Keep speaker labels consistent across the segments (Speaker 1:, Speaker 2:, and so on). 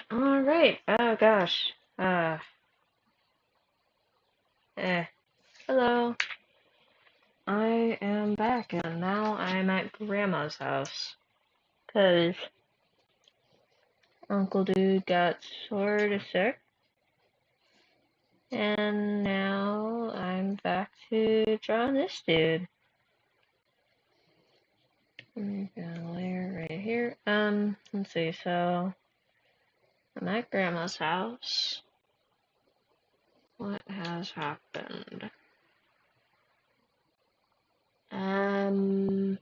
Speaker 1: All right. Oh gosh. Eh. Hello. I am back, and now I'm at Grandma's house. 'Cause Uncle Dude got sort of sick, and now I'm back to drawing this dude. I'm gonna layer right here. Let's see. So I'm at Grandma's house. What has happened? Um,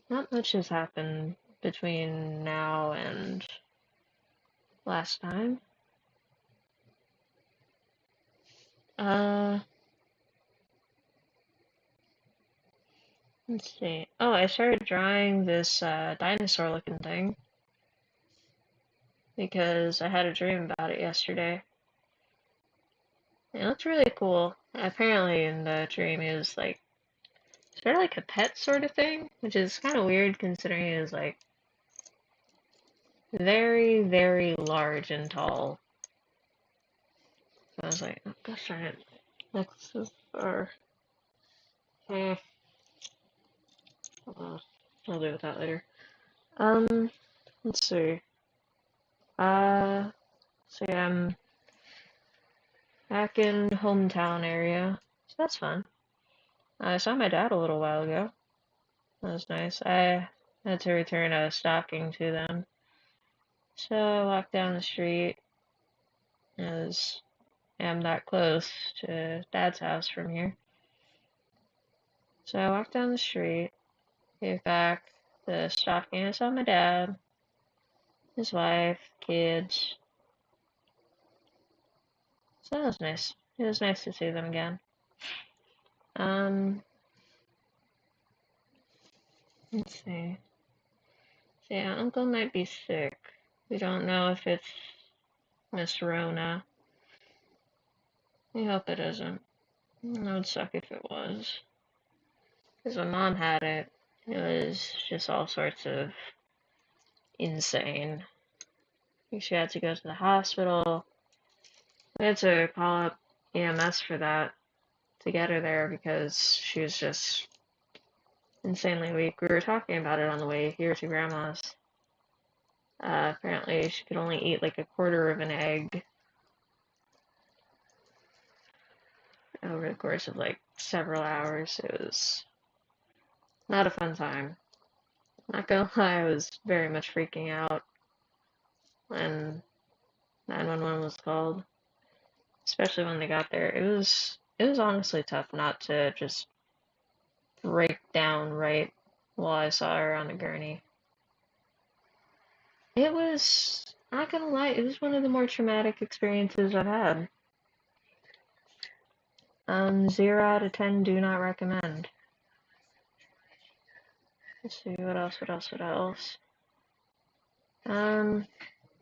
Speaker 1: Not much has happened between now and last time. Uh, let's see. Oh, I started drawing this dinosaur looking thing because I had a dream about it yesterday. It looked really cool. Apparently, in the dream, it was like sort of like a pet sort of thing, which is kind of weird considering it was like very, very large and tall. So I was like, oh, gosh darn it. Next is our. Uh, I'll deal with that later. Let's see. Uh, so yeah, I'm back in hometown area, so that's fun. I saw my dad a little while ago. That was nice. I had to return a stocking to them. So I walked down the street as I'm that close to Dad's house from here. So I walked down the street, gave back the stocking. I saw my dad, his wife, kids. So that was nice. It was nice to see them again. Um, let's see. So yeah, Uncle might be sick. We don't know if it's Miss Rona. We hope it isn't. It would suck if it was. Because when Mom had it, it was just all sorts of insane. She had to go to the hospital. We had to call up EMS for that to get her there because she was just insanely weak. We were talking about it on the way here to Grandma's. Apparently, she could only eat like a quarter of an egg over the course of like several hours. It was not a fun time. Not gonna lie, I was very much freaking out when 911 was called, especially when they got there. It was honestly tough not to just break down right while I saw her on the gurney. It was, not gonna lie, it was one of the more traumatic experiences I've had. 0 out of 10 do not recommend. Let's see, what else, what else, what else? Um,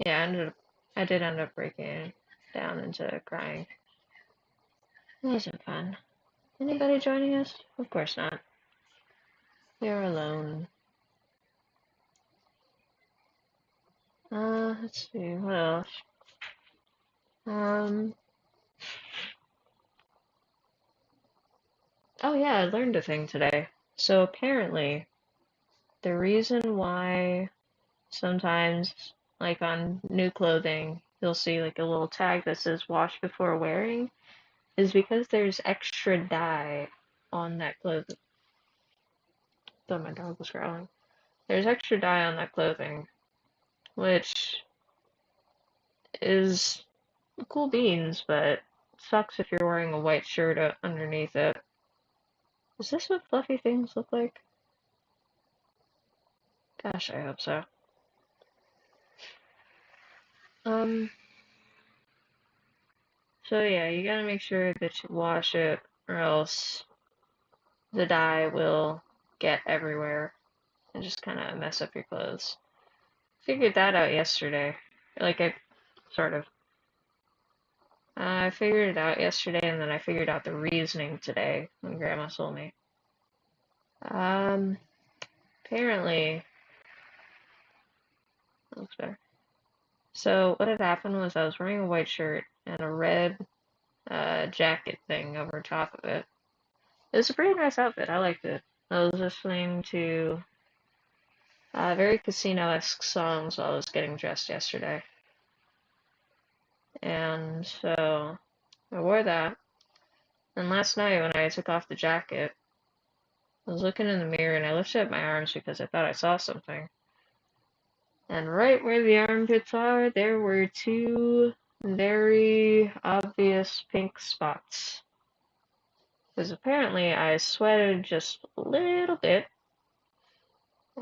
Speaker 1: yeah, I did end up breaking down into crying. It wasn't fun. Anybody joining us? Of course not. You're alone. Let's see, what else? Um, oh yeah, I learned a thing today. So apparently, the reason why sometimes, like on new clothing, you'll see like a little tag that says wash before wearing is because there's extra dye on that clothing. Thought my dog was growling. There's extra dye on that clothing, which is cool beans, but sucks if you're wearing a white shirt underneath it. Is this what fluffy things look like? Gosh, I hope so. Um, so yeah, you gotta make sure that you wash it, or else the dye will get everywhere and just kind of mess up your clothes. Figured that out yesterday. Like, I sort of. I figured it out yesterday, and then I figured out the reasoning today when Grandma told me. Um, Apparently, Looks better. So what had happened was I was wearing a white shirt and a red jacket thing over top of it. It was a pretty nice outfit. I liked it. I was listening to very casino-esque songs while I was getting dressed yesterday. And so I wore that. And last night when I took off the jacket, I was looking in the mirror and I lifted up my arms because I thought I saw something. And right where the armpits are, there were two very obvious pink spots. Because apparently I sweated just a little bit,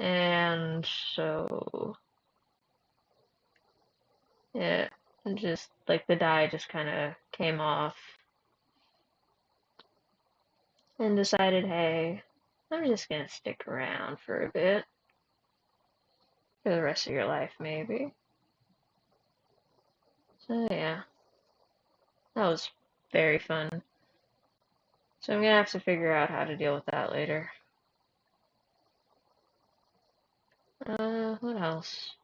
Speaker 1: and so it just, like, the dye just kind of came off, and decided, hey, I'm just gonna stick around for a bit, for the rest of your life, maybe. So yeah, that was very fun. So I'm gonna have to figure out how to deal with that later. What else?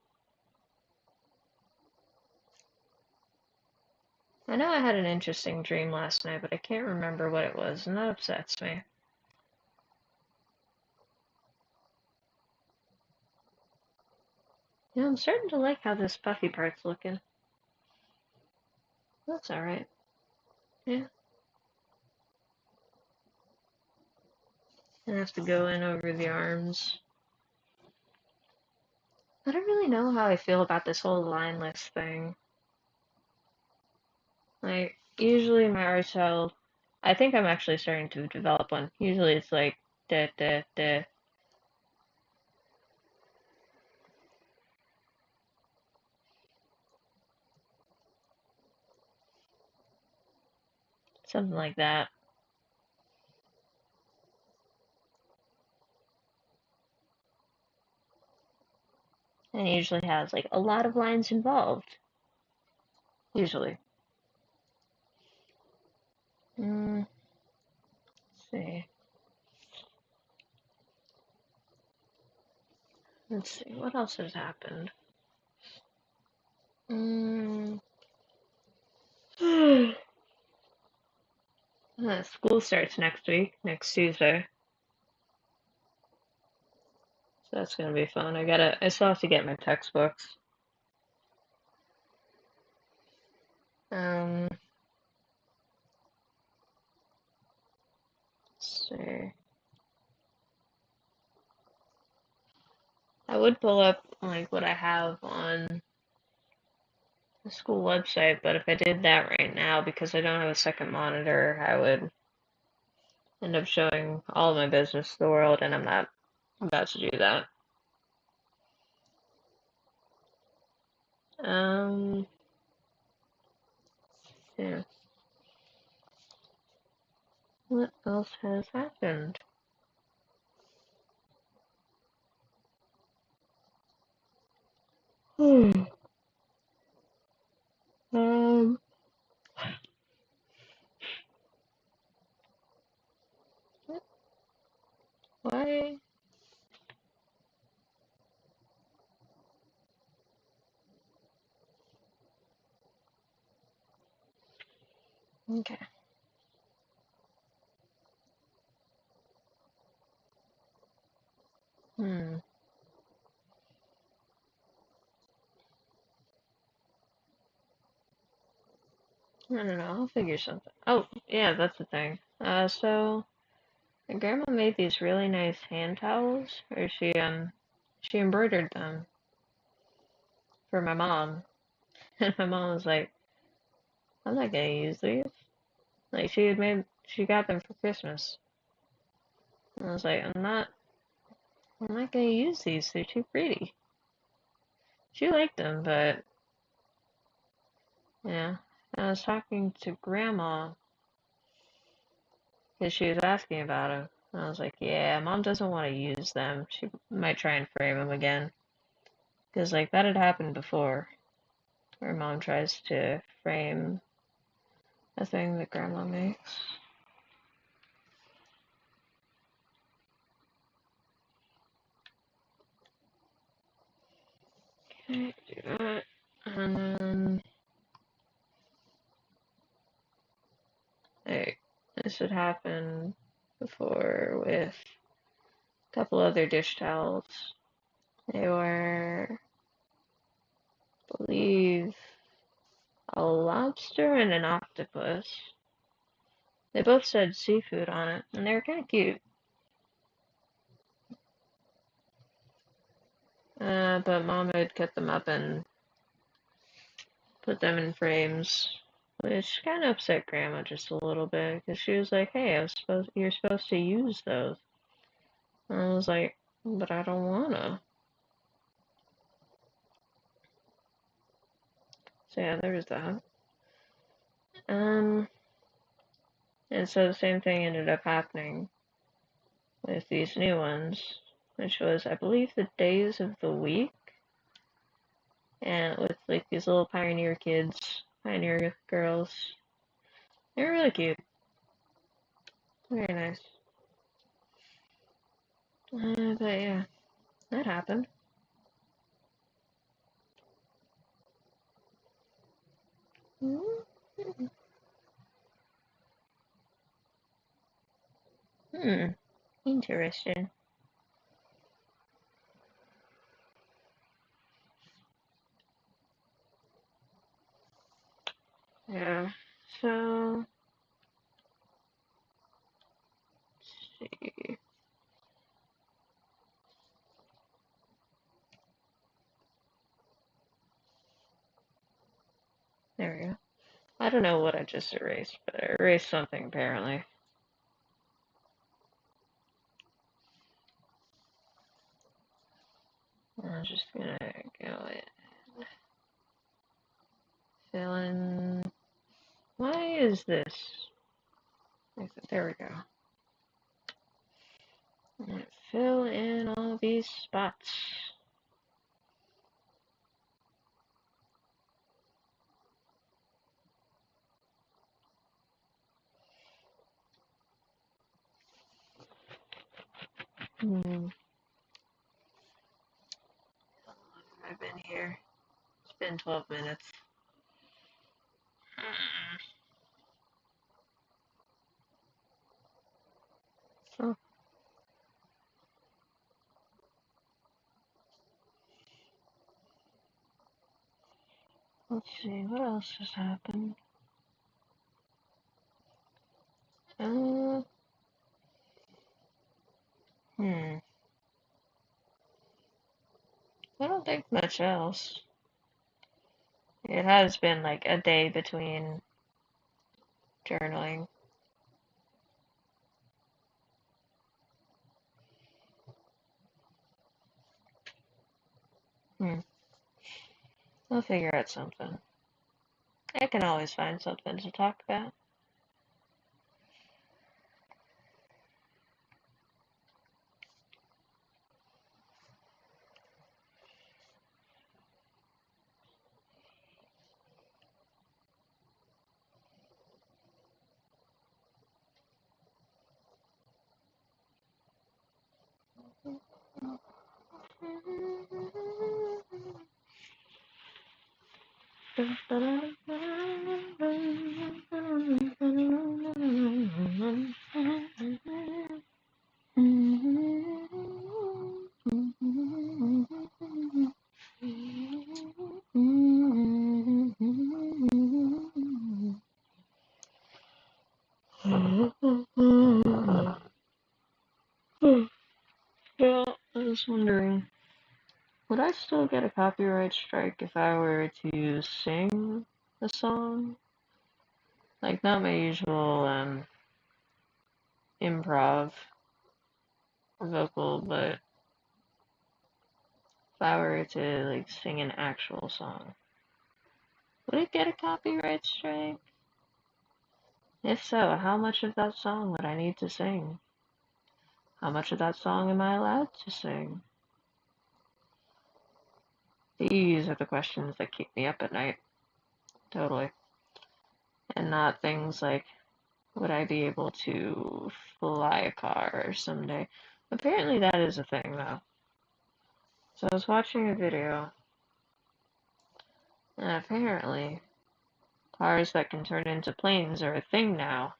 Speaker 1: I know I had an interesting dream last night, but I can't remember what it was, and that upsets me. Yeah, I'm starting to like how this puffy part's looking. That's alright. Yeah. I have to go in over the arms. I don't really know how I feel about this whole lineless thing. Like, usually my art style, I think I'm actually starting to develop one. Usually it's like, da da da, something like that. And it usually has, like, a lot of lines involved. Usually. Let's see. Let's see, what else has happened? School starts next week, next Tuesday. So that's gonna be fun. I still have to get my textbooks. Um, let's see. I would pull up like what I have on the school website, but if I did that right now, because I don't have a second monitor, I would end up showing all of my business to the world, and I'm not about to do that. Um, yeah. What else has happened? Hmm. Um, why? Okay. Hmm. I don't know. I'll figure something. Oh, yeah, that's the thing. So my grandma made these really nice hand towels, or she embroidered them for my mom, and my mom was like, "I'm not gonna use these." Like she got them for Christmas, and I was like, I'm not gonna use these. They're too pretty." She liked them, but yeah. I was talking to grandma because she was asking about them. And I was like, yeah, mom doesn't want to use them. She might try and frame them again. Because, like, that had happened before, where mom tries to frame a thing that grandma makes. Okay, do that. And then, hey, this had happened before with a couple other dish towels. They were, I believe, a lobster and an octopus. They both said seafood on it, and they were kind of cute. But Mom had cut them up and put them in frames, which kind of upset Grandma just a little bit, because she was like, "Hey, you're supposed to use those." And I was like, "But I don't wanna." So yeah, there was that. Um, and so the same thing ended up happening with these new ones, which was, I believe, the days of the week, and with like these little pioneer kids, pioneer girls. They were really cute. Very nice. But yeah, that happened. Hmm, interesting. Yeah, so, let's see. There we go. I don't know what I just erased, but I erased something apparently. I'm just gonna go in, fill in. Why is this? There we go. Fill in all these spots. Hmm. I've been here. It's been 12 minutes. Oh, let's see, what else has happened? Uh, hmm. I don't think much else. It has been like a day between journaling. Hmm. I'll figure out something. I can always find something to talk about. Well, I was wondering, would I still get a copyright strike if I were to sing a song? Like, not my usual improv vocal, but if I were to like sing an actual song, would it get a copyright strike? If so, how much of that song would I need to sing? How much of that song am I allowed to sing? These are the questions that keep me up at night. Totally. And not things like, would I be able to fly a car someday? Apparently that is a thing, though. So I was watching a video And apparently, cars that can turn into planes are a thing now.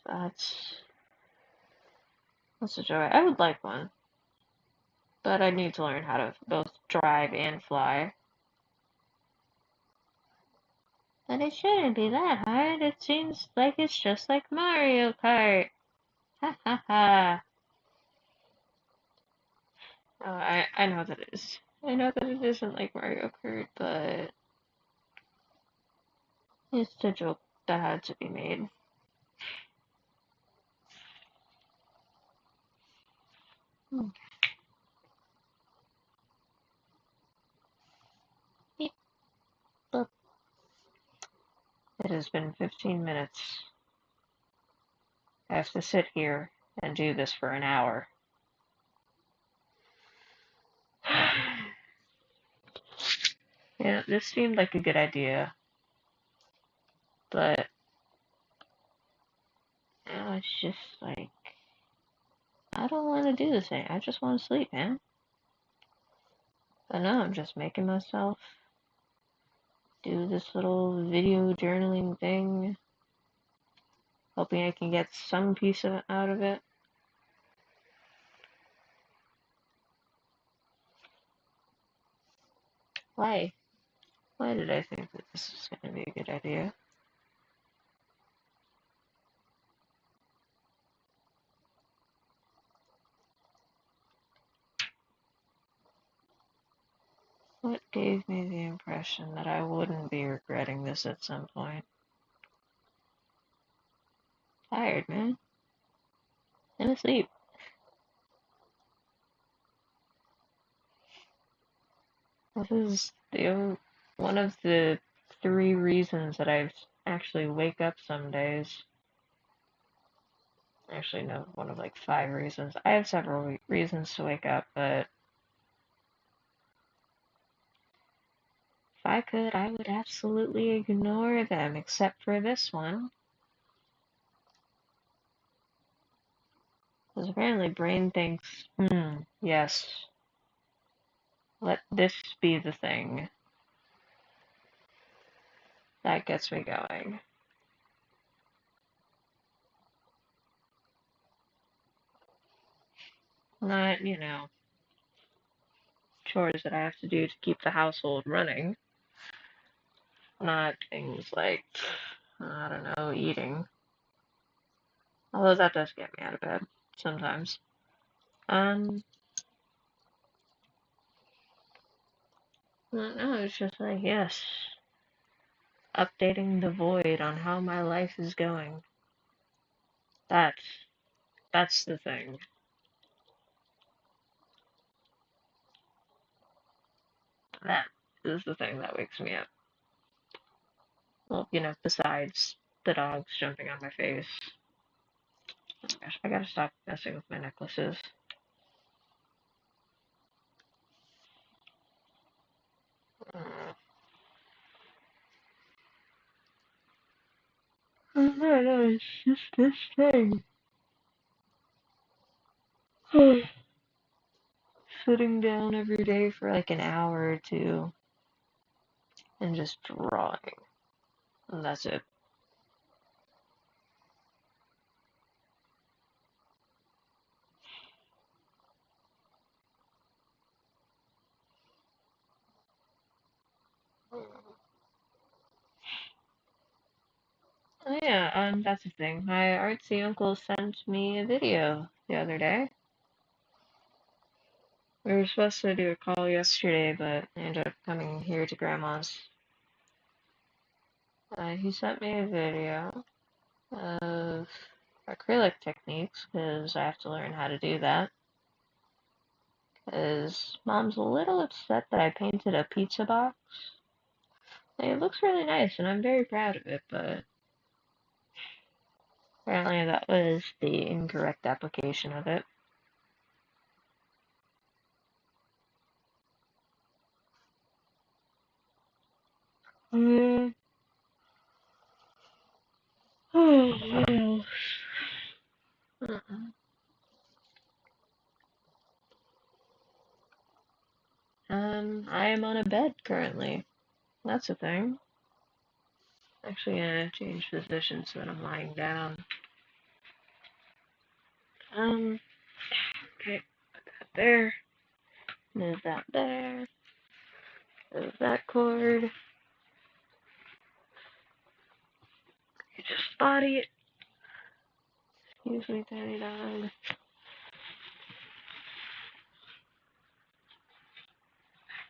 Speaker 1: So that's a joy. I would like one, but I need to learn how to both drive and fly. But it shouldn't be that hard. It seems like it's just like Mario Kart. Ha ha ha. Oh, I know that it is. I know that it isn't like Mario Kart, but it's a joke that had to be made. Beep, boop. It has been 15 minutes. I have to sit here and do this for an hour. Yeah, this seemed like a good idea, but now it's just like, I don't want to do this thing. I just want to sleep, man. But no, I'm just making myself do this little video journaling thing, hoping I can get some piece of it out of it. Why? Why did I think that this was going to be a good idea? What gave me the impression that I wouldn't be regretting this at some point? Tired, man. And asleep. This is one of the 3 reasons that I actually wake up some days. Actually, no, one of like 5 reasons. I have several reasons to wake up, but if I could, I would absolutely ignore them, except for this one. Because apparently brain thinks, yes, let this be the thing that gets me going. Not, chores that I have to do to keep the household running. Not things like, I don't know, eating. Although that does get me out of bed sometimes. Um, no, it's just like, yes, updating the void on how my life is going. That's that's the thing. That is the thing that wakes me up. Well, besides the dogs jumping on my face. Oh my gosh, I gotta stop messing with my necklaces. Oh no, it's just this thing. Sitting down every day for like an hour or two and just drawing. And that's it. Oh yeah, that's the thing. My artsy uncle sent me a video the other day. We were supposed to do a call yesterday, but I ended up coming here to Grandma's. He sent me a video of acrylic techniques, because I have to learn how to do that. Because Mom's a little upset that I painted a pizza box. It looks really nice, and I'm very proud of it, but apparently that was the incorrect application of it. Oh, I am on a bed currently. That's a thing. Actually gonna change position so that I'm lying down. Okay, put that there. Move that there. Move that cord. You just body it. Excuse me, tiny dog.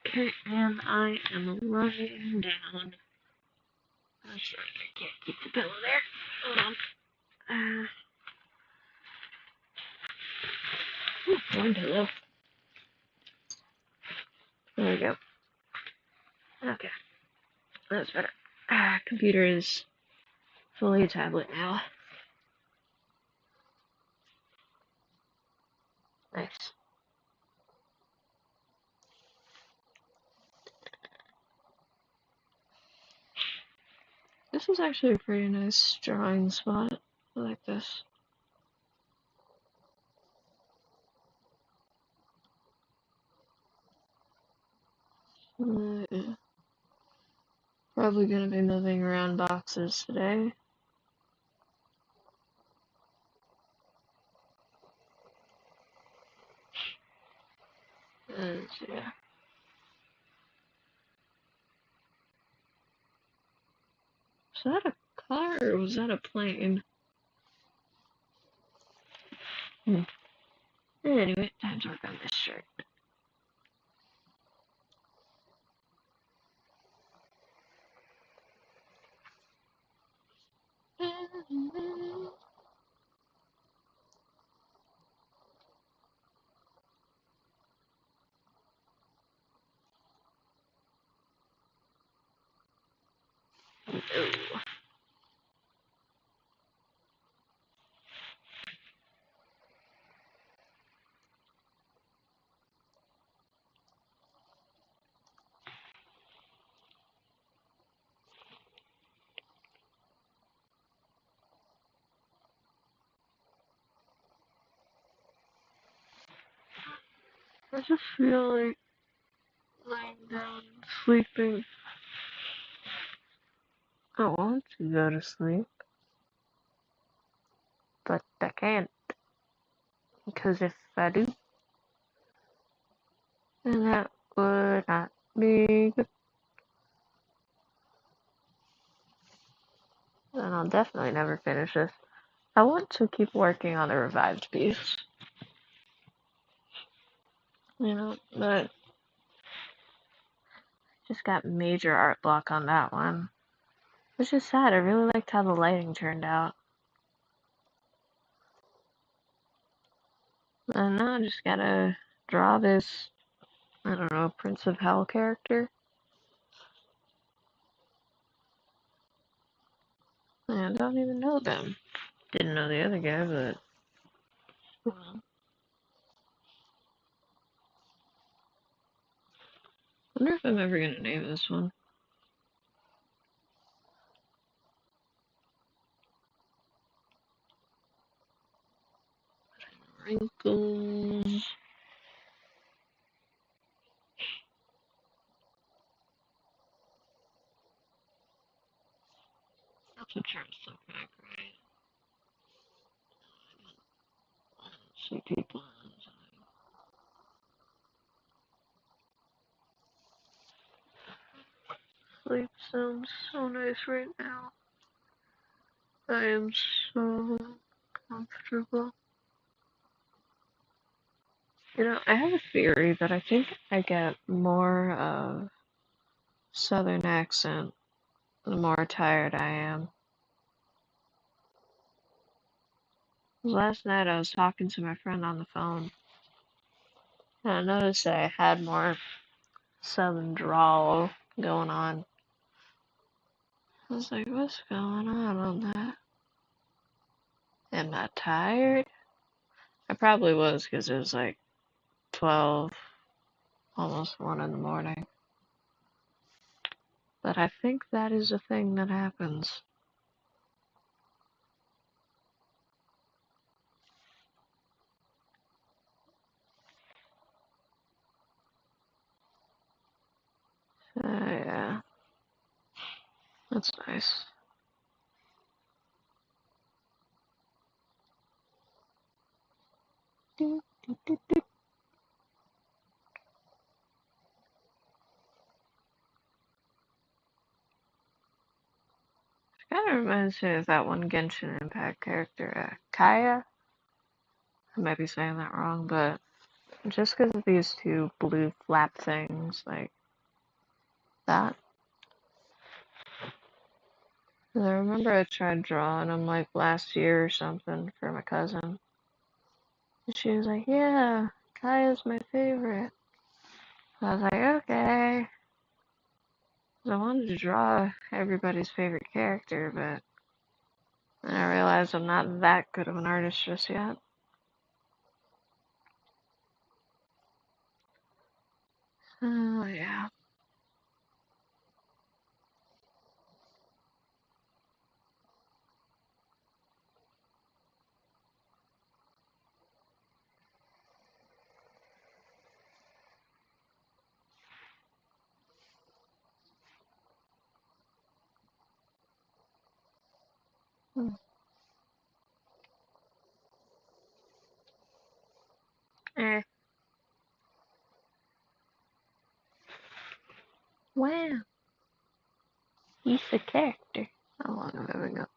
Speaker 1: Okay, and I am lying down. That's right, I can't keep the pillow there. Hold on. One pillow. There we go. Okay, that's better. Computer is fully a tablet now. Nice. This is actually a pretty nice drawing spot. I like this. Probably gonna be moving around boxes today. Yeah. Was that a car or was that a plane? Anyway, time to work on this shirt. I just feel like lying down, sleeping. I want to go to sleep, but I can't. Because if I do, then that would not be good. Then I'll definitely never finish this. I want to keep working on the revived piece. But just got major art block on that one. Which is sad. I really liked how the lighting turned out. And now I just gotta draw this, I don't know, Prince of Hell character. I don't even know them. Didn't know the other guy, but. Well, I wonder if I'm ever gonna name this one. Wrinkles. That's what Charles look like, right? I don't see people inside. Sleep sounds so nice right now. I am so comfortable. I have a theory that I think I get more of Southern accent the more tired I am. Last night I was talking to my friend on the phone, and I noticed that I had more Southern drawl going on. I was like, what's going on that? Am I tired? I probably was because it was like 12, almost 1 in the morning. But I think that is a thing that happens. That's nice. Kind of reminds me of that one Genshin Impact character, Kaya. I might be saying that wrong, but just because of these two blue flap things, like that. And I remember I tried drawing them like last year or something for my cousin. And she was like, yeah, Kaya's my favorite. I was like, okay. 'Cause I wanted to draw everybody's favorite character, but then I realized I'm not that good of an artist just yet. Oh, yeah. Hmm. Eh. Wow. He's a character. How long have I been going?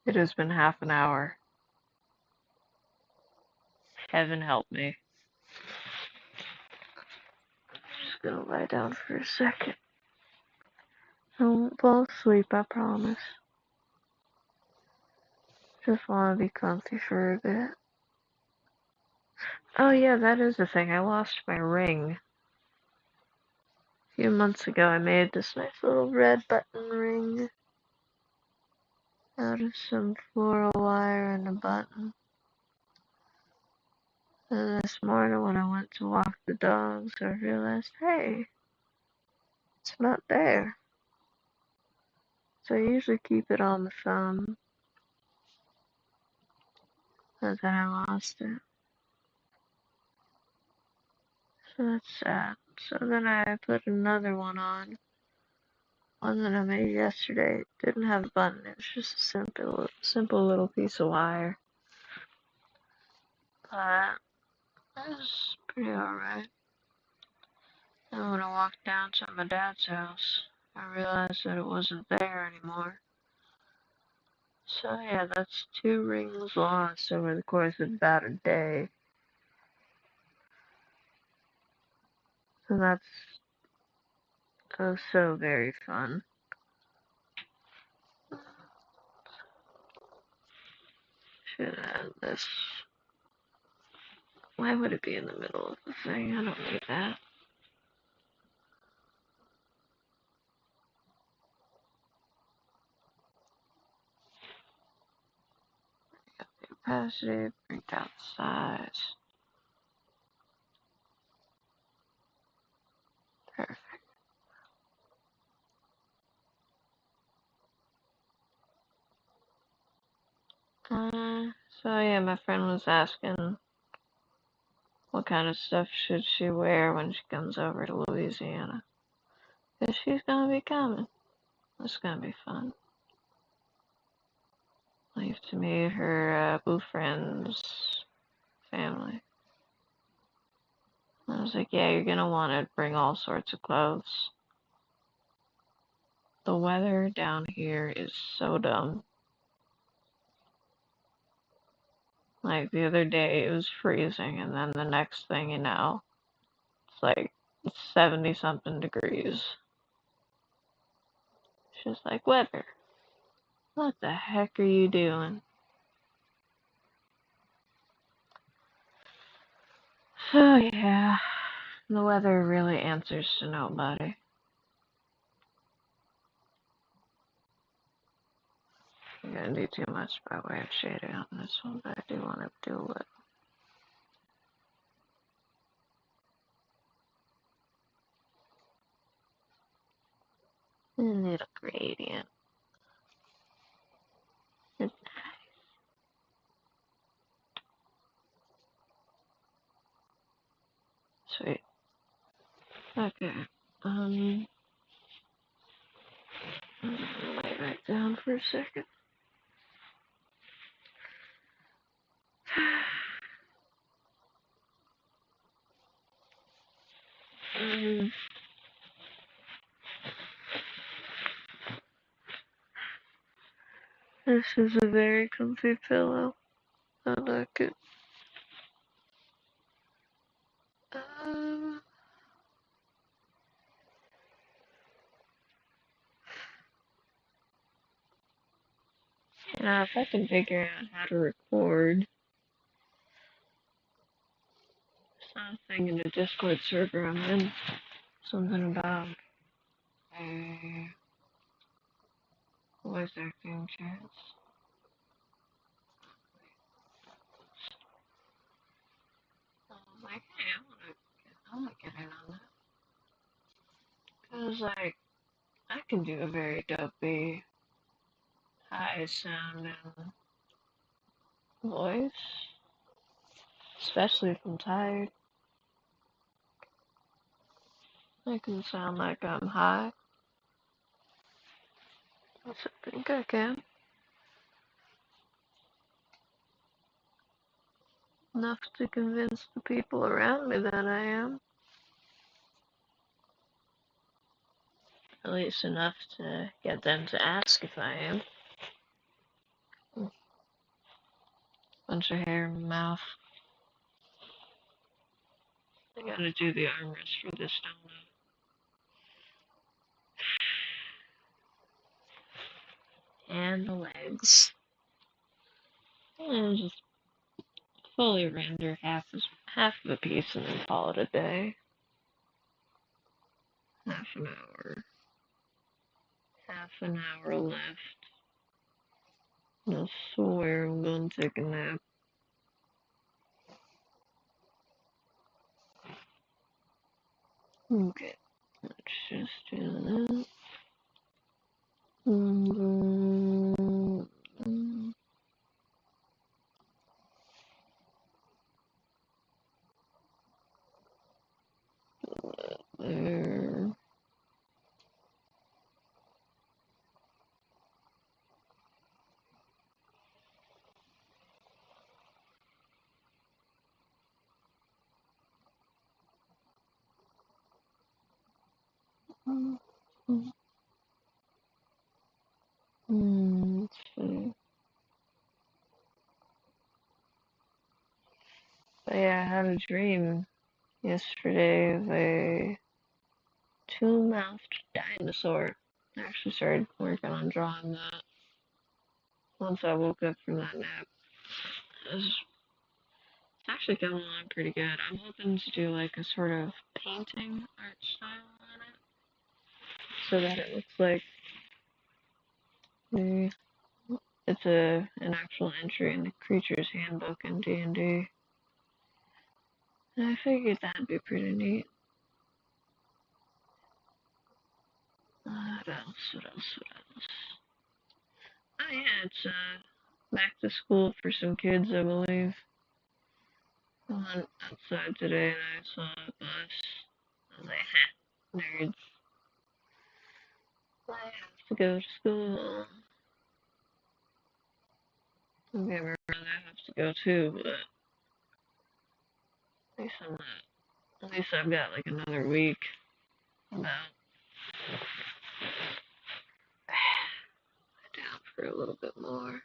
Speaker 1: It has been half an hour. Heaven help me. Just gonna lie down for a second. I won't fall asleep, I promise. Just wanna be comfy for a bit. Oh yeah, that is the thing. I lost my ring. A few months ago I made this nice little red button ring out of some floral wire and a button. And this morning when I went to walk the dogs, I realized, hey, it's not there. So I usually keep it on the thumb, and then I lost it. So that's sad. So then I put another one on. One that I made yesterday. It didn't have a button. It was just a simple little piece of wire. But it was pretty alright. And when I walked down to my dad's house, I realized that it wasn't there anymore. So yeah, that's 2 rings lost over the course of about a day. So that's so very fun. Should add this. Why would it be in the middle of the thing? I don't need that. Opacity, bring down the size. Perfect. So yeah, my friend was asking what kind of stuff should she wear when she comes over to Louisiana. Because she's gonna be coming. It's gonna be fun. Leave to meet her boo friend's family. I was like, yeah, you're gonna want to bring all sorts of clothes. The weather down here is so dumb. Like the other day it was freezing, and then the next thing you know, it's like 70 something degrees. She's like, weather, what the heck are you doing? So yeah, the weather really answers to nobody. I'm gonna do too much by way of shading on this one, but I do want to do a little. A little gradient. It's sweet. Okay. down for a second. This is a very comfy pillow. I like it. Now, if I can figure out how to record something in a Discord server I'm in, something about a voice acting chance. I was like, hey, I wanna get in on that. Cause like, I can do a very dopey, high sounding voice, especially if I'm tired. I can sound like I'm high. I think I can. Enough to convince the people around me that I am. At least enough to get them to ask if I am. Bunch of hair in my mouth. I gotta do the armrest for this, don't I? And the legs. And just fully render half of a piece and then call it a day. Half an hour. Half an hour left. I swear I'm gonna take a nap. Okay, let's just do that. There. Let's see. But yeah, I had a dream yesterday of a two-mouthed dinosaur. I actually started working on drawing that once I woke up from that nap. It's actually coming along pretty good. I'm hoping to do like a sort of painting art style on it, so that it looks like it's an actual entry in the Creature's Handbook in D&D. And I figured that'd be pretty neat. What else? What else? What else? Oh yeah, it's back to school for some kids, I believe. I went outside today and I saw a bus. I was like, ha, nerds. I have to go to school. Don't get me wrong, I have to go too, but at least I'm not. At least I've got like another week about down for a little bit more.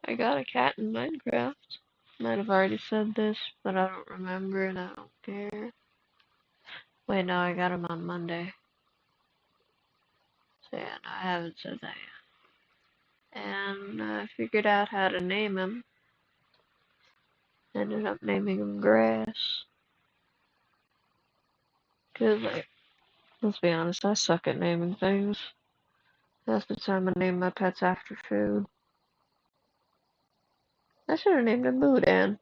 Speaker 1: I got a cat in Minecraft. Might have already said this, but I don't remember and I don't care. Wait, no, I got him on Monday. So yeah, no, I haven't said that yet. And I figured out how to name him. Ended up naming him Grass. Cause like, let's be honest, I suck at naming things. Half the time I name my pets after food. I should have named him Boudin.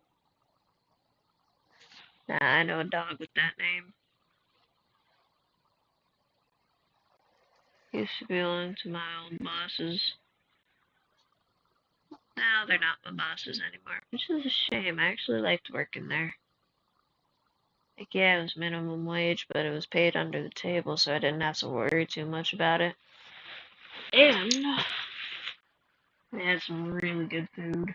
Speaker 1: Nah, I know a dog with that name. Used to belong to my old bosses. Now they're not my bosses anymore, which is a shame. I actually liked working there. Like, yeah, it was minimum wage, but it was paid under the table, so I didn't have to worry too much about it. And they had some really good food.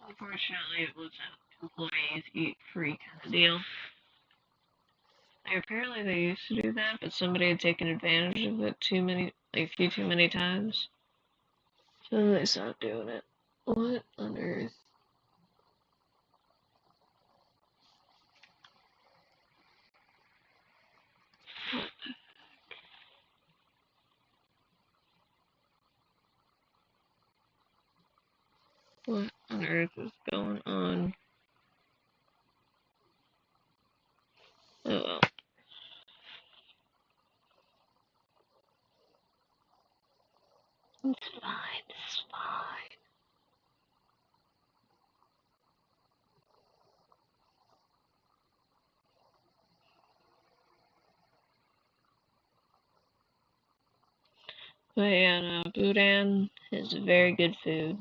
Speaker 1: Unfortunately, it was an employees eat free kind of deal. Apparently they used to do that, but somebody had taken advantage of it a few too many times. So then they stopped doing it. What on earth? What on earth is going on? Oh well. It's fine, it's fine. But yeah, no, Boudin is very good food.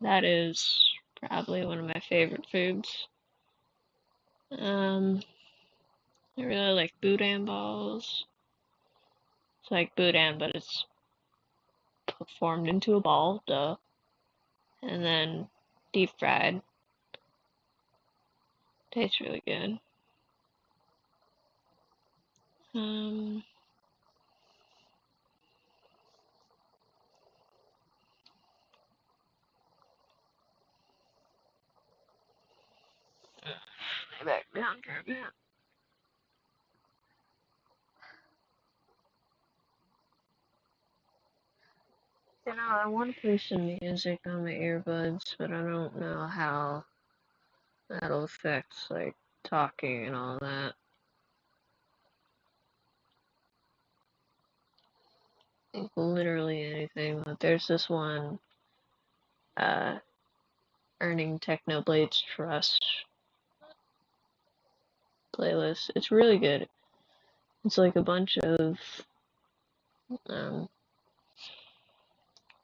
Speaker 1: That is probably one of my favorite foods. I really like Boudin balls. It's like Boudin, but it's formed into a ball, duh. And then deep fried. Tastes really good. Um, lay back down for a bit. You know, I want to play some music on my earbuds, but I don't know how that'll affect, like, talking and all that. Like, literally anything. But there's this one, uh, Earning Technoblade's Trust playlist. It's really good. It's like um,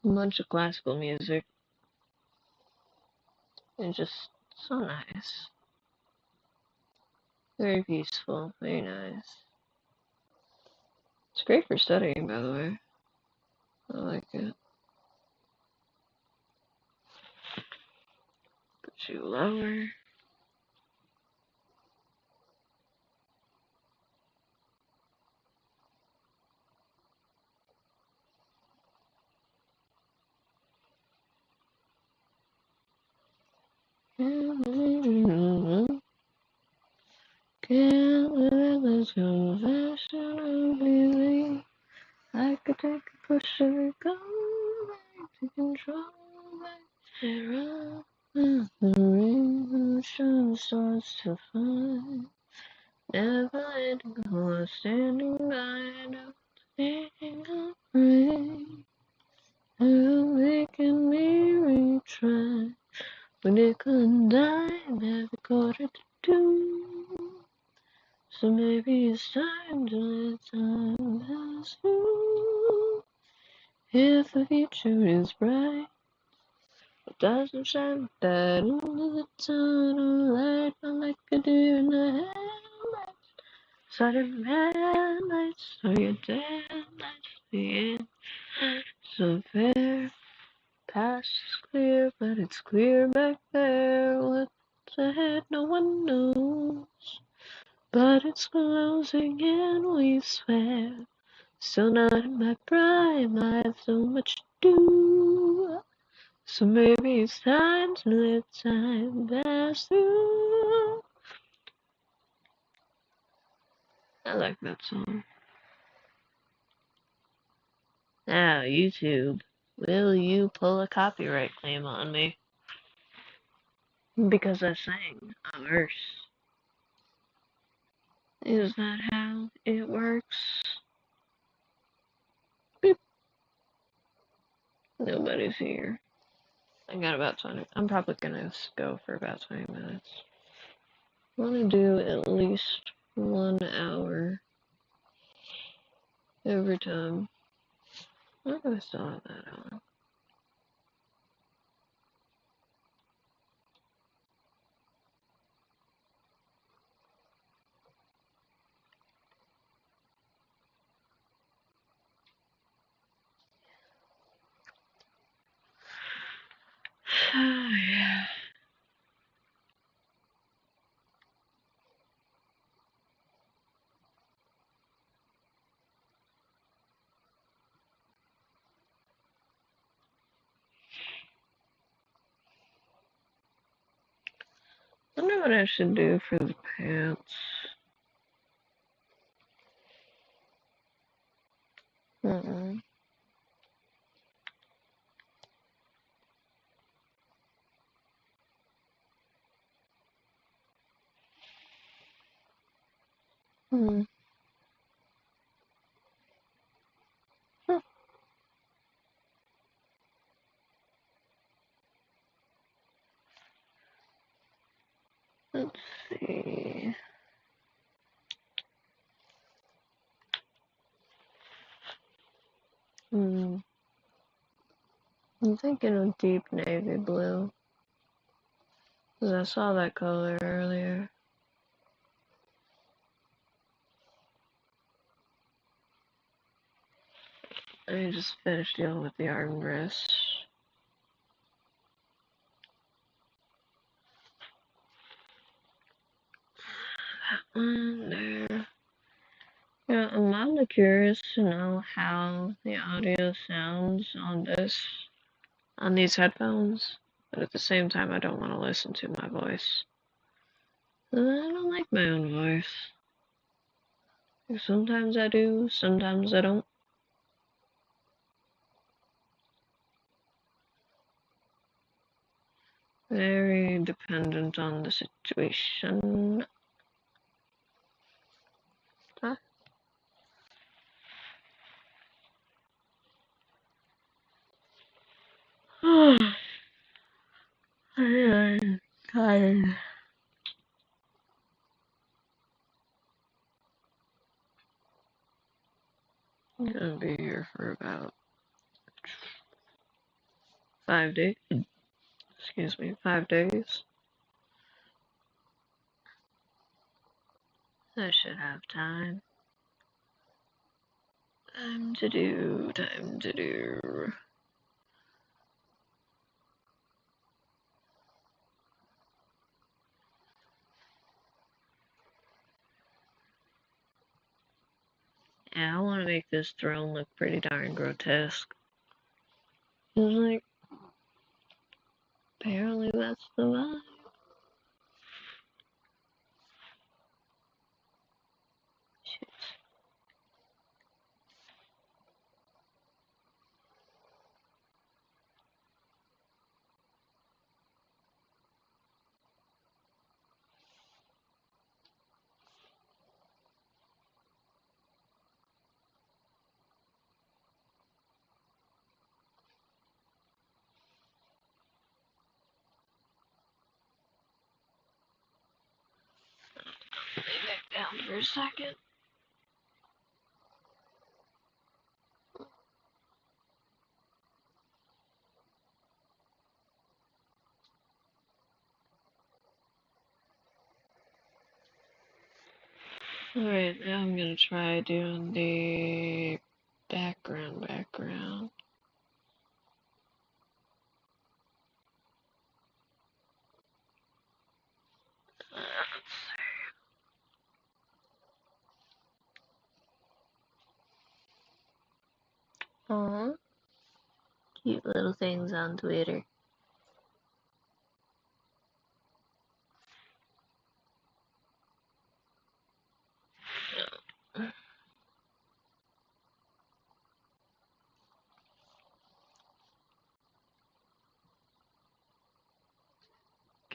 Speaker 1: a bunch of classical music. And just so nice. Very peaceful. Very nice. It's great for studying, by the way. I like it. Put you lower. Can't live this confession of easy. I could take a push and go back to control, back to run. The reason starts to find. Never letting go, standing by, no taking a break. You're making me retry. When it couldn't die, never got it to do. So maybe it's time to let time pass through. If the future is bright, it doesn't shine like that under the tunnel light, not like a deer in the headlights. Sudden red lights, are your dead lights the end? So fair, past is clear, but it's clear back there. What's ahead, no one knows. But it's closing in, we swear. Still not in my prime, I have so much to do. So maybe it's time to let time pass through. I like that song. Now, YouTube, will you pull a copyright claim on me? Because I sang a verse. Is that how it works? Beep. Nobody's here. I got about 20. I'm probably gonna go for about 20 minutes. I want to do at least 1 hour every time. I wonder if I still have that on. Yeah. I wonder what I should do for the pants. Mm-mm. Hmm. Let's see. I'm thinking of deep navy blue. Because I saw that color earlier. I just finished dealing with the armrest. That one there. Yeah, I'm mildly curious to know how the audio sounds on these headphones, but at the same time, I don't want to listen to my voice. I don't like my own voice. Sometimes I do, sometimes I don't. Very dependent on the situation. Huh? I'm tired. I'm gonna be here for about 5 days. Excuse me, 5 days. I should have time. Time to do, time to do. Yeah, I want to make this throne look pretty darn grotesque. It's like, apparently that's the vibe. Shit. Lay back down for a second. Alright, now I'm gonna try doing the background. Aww, cute little things on Twitter.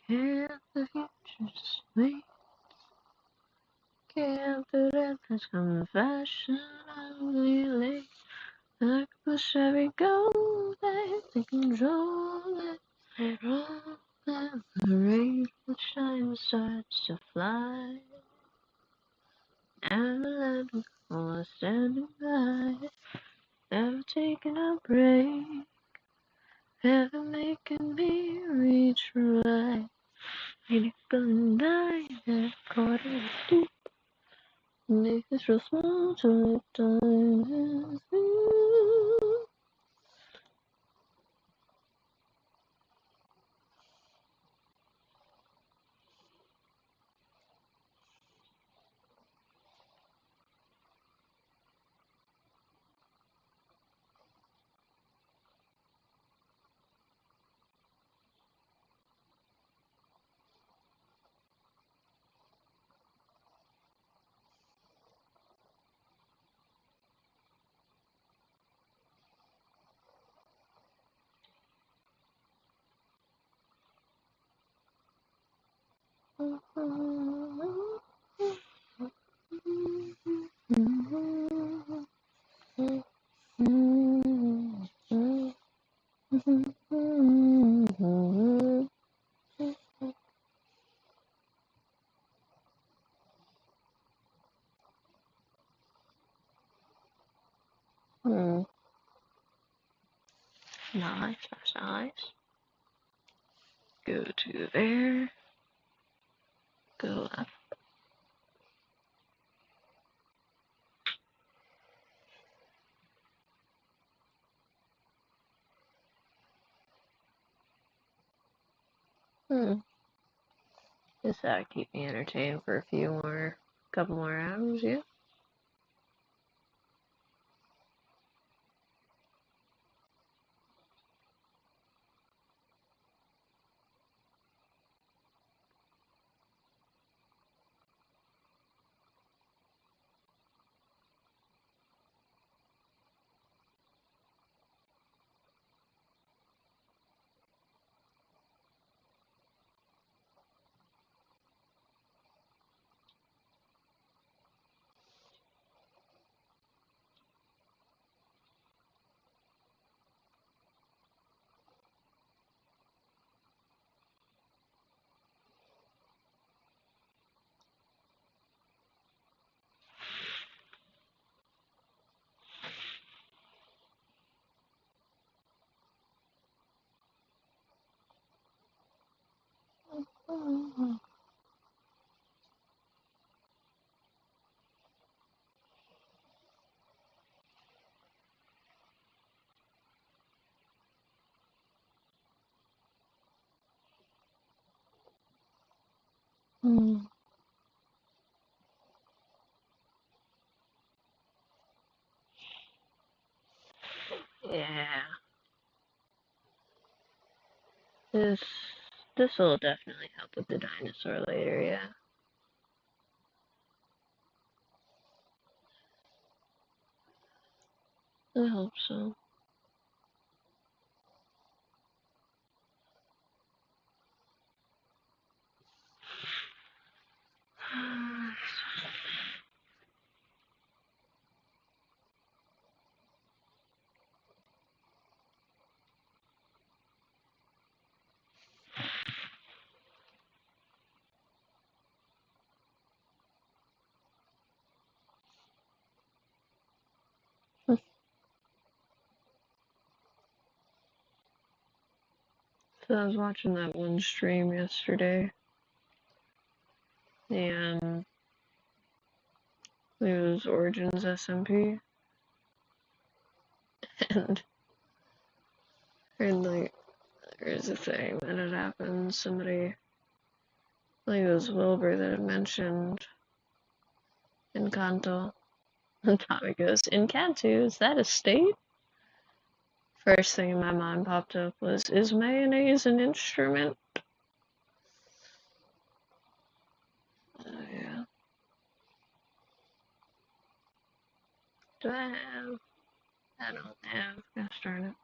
Speaker 1: Can't the future just wait? Can't the difference confession only late? I can push every goal that they control it. I roll that the rain will shine starts to fly. And I'm standing by, never taking a break, never making me reach right. Nickel and dime, quarter to make this real small till it dies. Nice, nice, nice. Go to there. Go up. Guess that'll keep me entertained for couple more hours, yeah. Yeah. This this will definitely help with the dinosaur later, yeah. I hope so. So I was watching that one stream yesterday. And it was Origins SMP. And like there's a thing that had happened. Somebody, I think it was Wilbur that had mentioned Encanto. And Tommy goes, Encanto, is that a state? First thing in my mind popped up was, is mayonnaise an instrument? Yeah. Do I have? I don't have. Gosh darn it.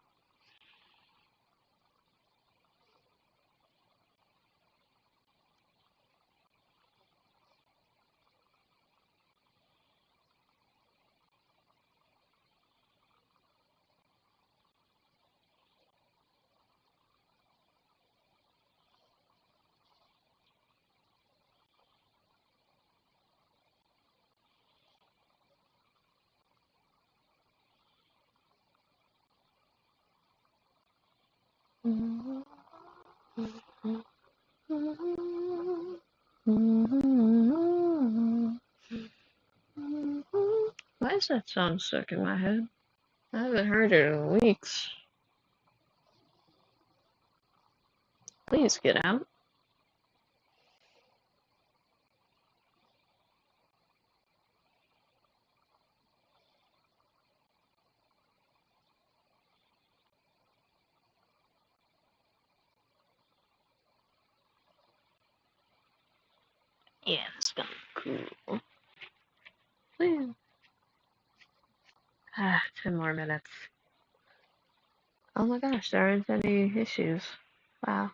Speaker 1: Why is that song stuck in my head? I haven't heard it in weeks. Please get out. Yeah, that's gonna be cool. Please. 10 more minutes. Oh my gosh, there aren't any issues. Wow,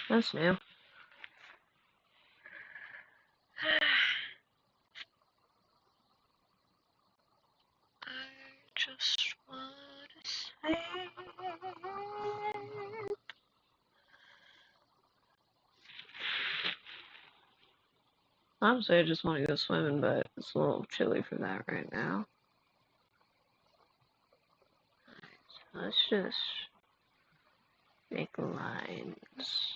Speaker 1: that's new. I just wanna say. Honestly, I just want to go swimming, but it's a little chilly for that right now. Let's just make lines.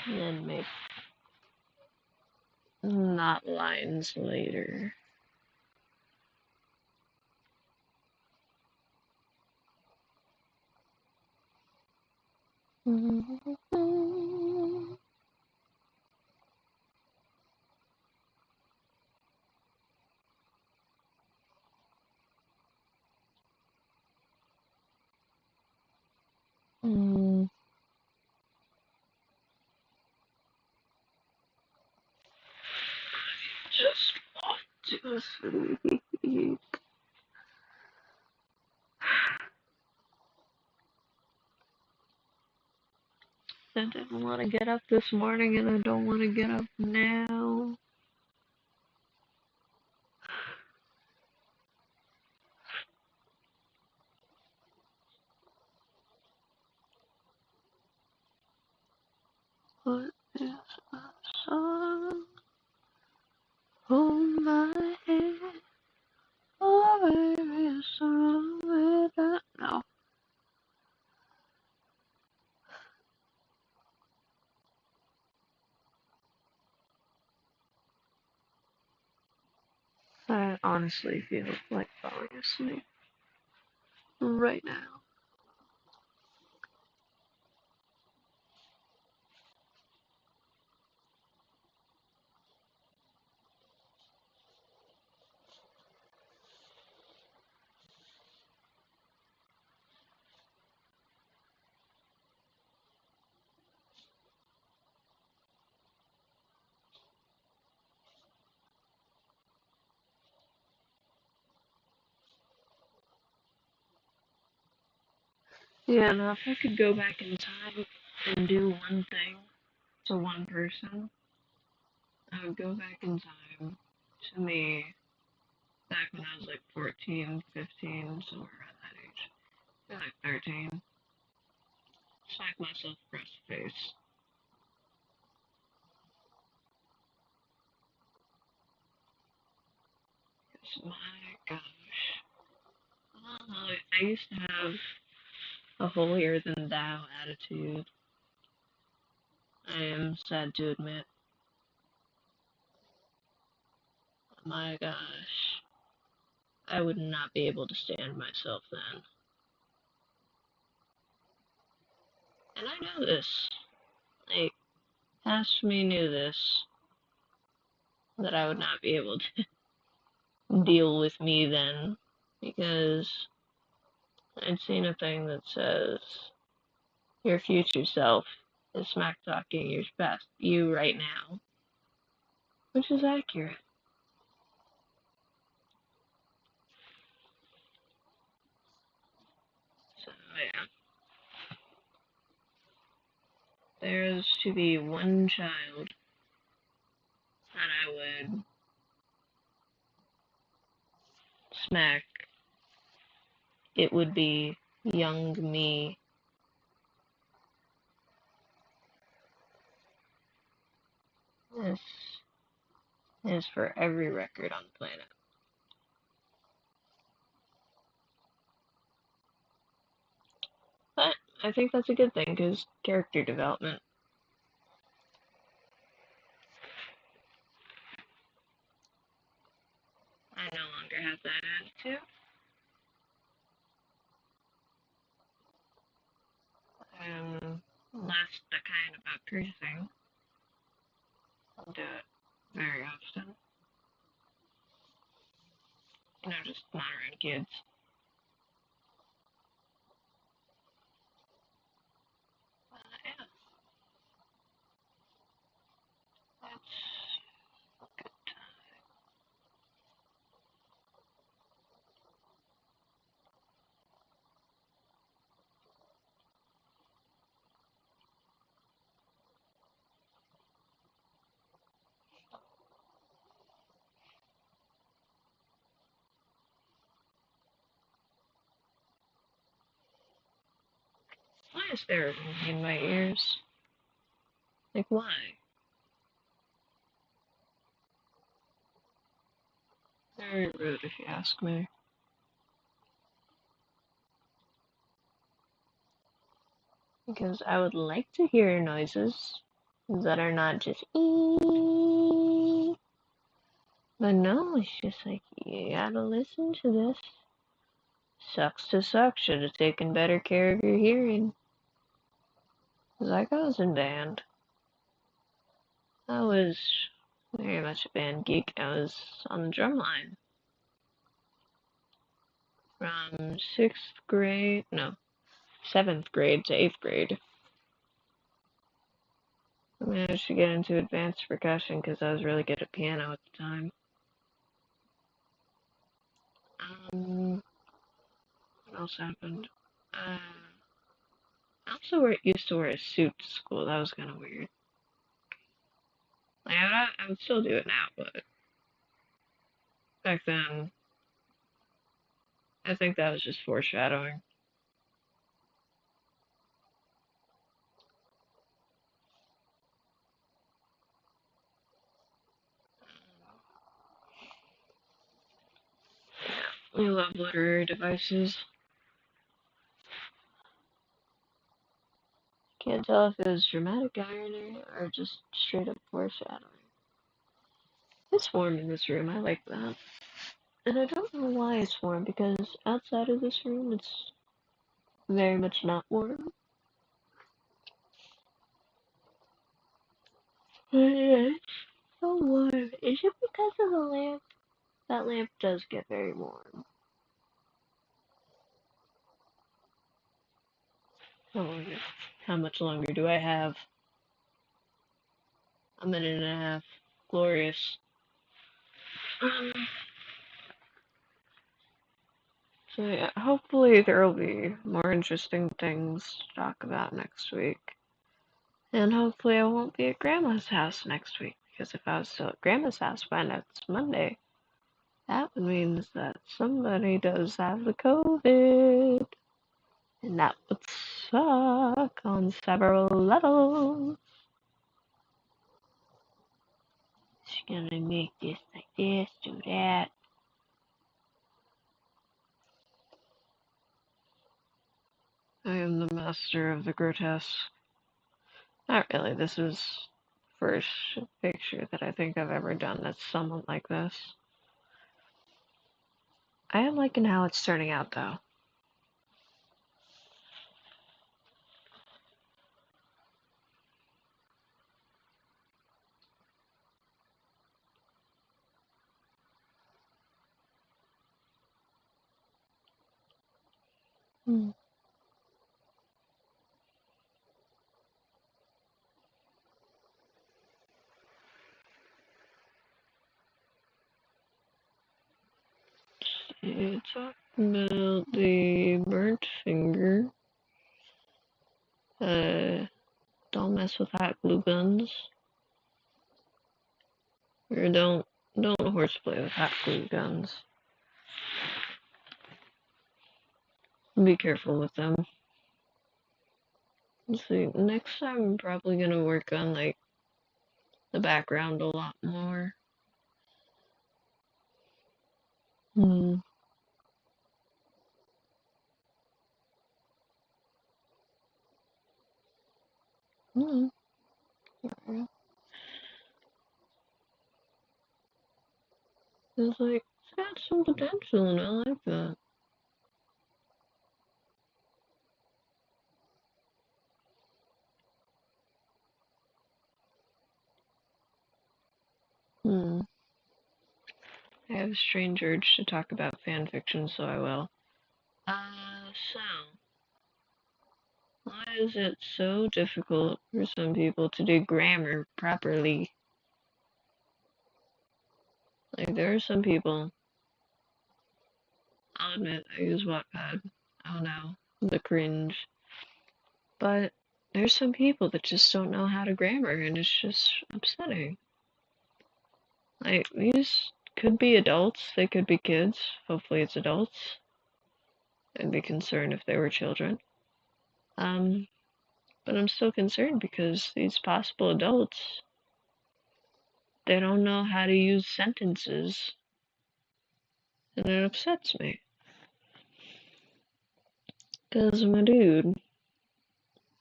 Speaker 1: And then make not lines later. Just want to sleep. I didn't want to get up this morning and I don't want to get up now. What is a song? Hold my hand. Oh, baby, it's wrong with that. No. I honestly feel like falling asleep right now. Yeah, now if I could go back in time and do one thing to one person, I would go back in time to me back when I was like 14, 15, somewhere around that age. Maybe like 13. Smack myself across the face. Because my gosh. I used to have a holier than thou attitude. I am sad to admit. My gosh. I would not be able to stand myself then. And I know this. Like, past me knew this. That I would not be able to deal with me then. Because I'd seen a thing that says your future self is smack talking your best you right now. Which is accurate. So yeah. There's to be one child that I would smack. It would be young me. This is for every record on the planet. But I think that's a good thing, because character development. I no longer have that attitude. I'm less the kind about cursing. I'll do it very often. Just not around kids. Yeah, that's good. Why is there a ringing in my ears? Like, why? Very rude if you ask me. Because I would like to hear noises that are not just ee. But no, it's just like, you gotta listen to this. Sucks to suck, should have taken better care of your hearing. Like, I was in band. I was very much a band geek. I was on the drum line from 7th grade to 8th grade. I managed to get into advanced percussion because I was really good at piano at the time. What else happened? I also used to wear a suit to school. That was kind of weird. Like, I would still do it now, but back then, I think that was just foreshadowing. We love literary devices. Can't tell if it was dramatic irony or just straight up foreshadowing. It's warm in this room. I like that. And I don't know why it's warm, because outside of this room it's very much not warm. But yeah, it's so warm. Is it because of the lamp? That lamp does get very warm. How much longer do I have? A minute and a half. Glorious. Um, so yeah, hopefully there will be more interesting things to talk about next week. And hopefully I won't be at Grandma's house next week, because if I was still at Grandma's house by next Monday, that means that somebody does have the COVID. And that would suck on several levels. She's gonna make this like this, do that. I am the master of the grotesque. Not really, this is the first picture that I think I've ever done that's somewhat like this. I am liking how it's turning out though. Hmm. Talk about the burnt finger. Don't mess with hot glue guns. Or don't horseplay with hot glue guns. Be careful with them. Let's see, next time I'm probably gonna work on like the background a lot more. Hmm. Hmm. It's like, it's got some potential, and I like that. Hmm. I have a strange urge to talk about fan fiction, so I will. So, why is it so difficult for some people to do grammar properly? Like, there are some people, I'll admit, I use Wattpad. Oh no, the cringe. But there's some people that just don't know how to grammar, and it's just upsetting. Like, these could be adults, they could be kids. Hopefully, it's adults. I'd be concerned if they were children. Um, but I'm still concerned because these possible adults, they don't know how to use sentences, and it upsets me. Because, my dude,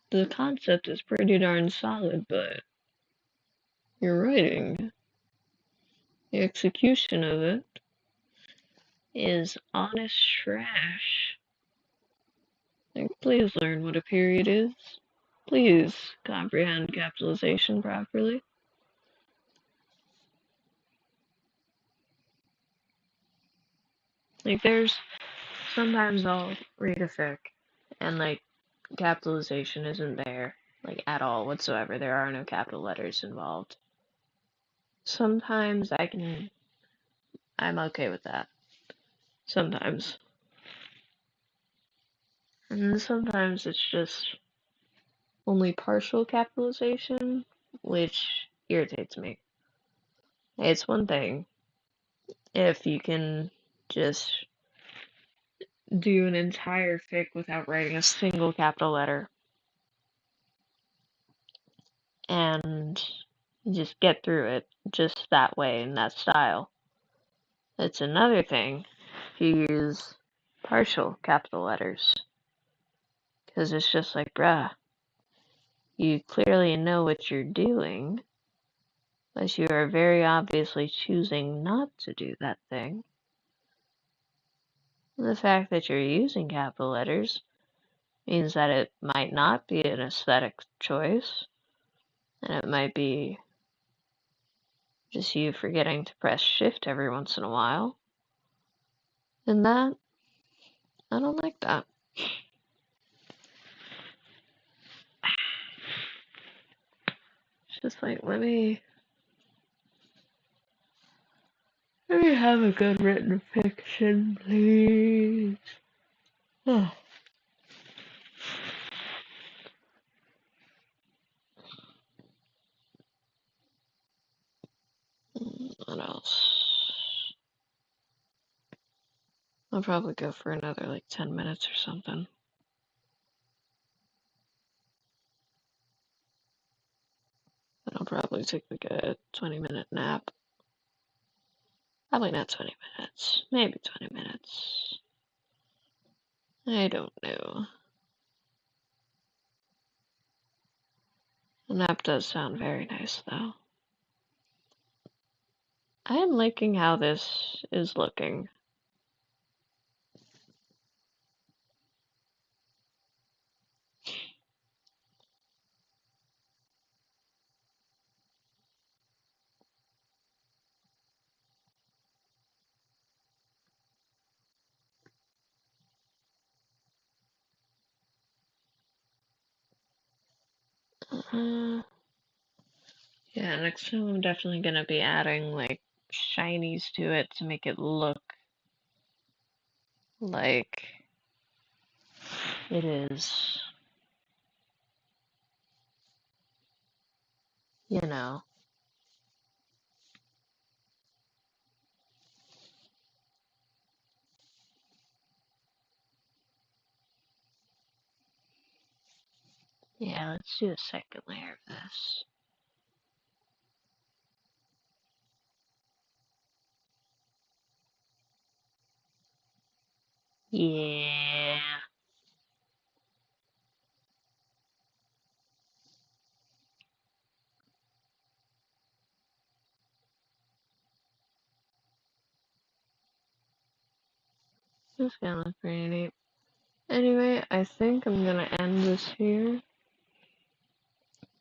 Speaker 1: the concept is pretty darn solid, but your writing, the execution of it, is honest trash. Like, please learn what a period is. Please comprehend capitalization properly. Like, there's sometimes I'll read a fic and, like, capitalization isn't there, like, at all whatsoever. There are no capital letters involved. Sometimes I'm okay with that. Sometimes. And sometimes it's just only partial capitalization, which irritates me. It's one thing if you can just do an entire fic without writing a single capital letter and just get through it just that way in that style. It's another thing if you use partial capital letters because it's just like, bruh, you clearly know what you're doing, but you are very obviously choosing not to do that thing. The fact that you're using capital letters means that it might not be an aesthetic choice, and it might be just you forgetting to press shift every once in a while. And that, I don't like that. It's just like, let me have a good written fiction, please. What else? I'll probably go for another like 10 minutes or something. Then I'll probably take like a 20-minute nap. Probably not 20 minutes. Maybe 20 minutes. I don't know. A nap does sound very nice though. I am liking how this is looking. Uh, yeah, next time I'm definitely gonna be adding like shinies to it to make it look like it is, you know. Yeah, let's do a second layer of this. Yeah. This kind of pretty neat. Anyway, I think I'm gonna end this here.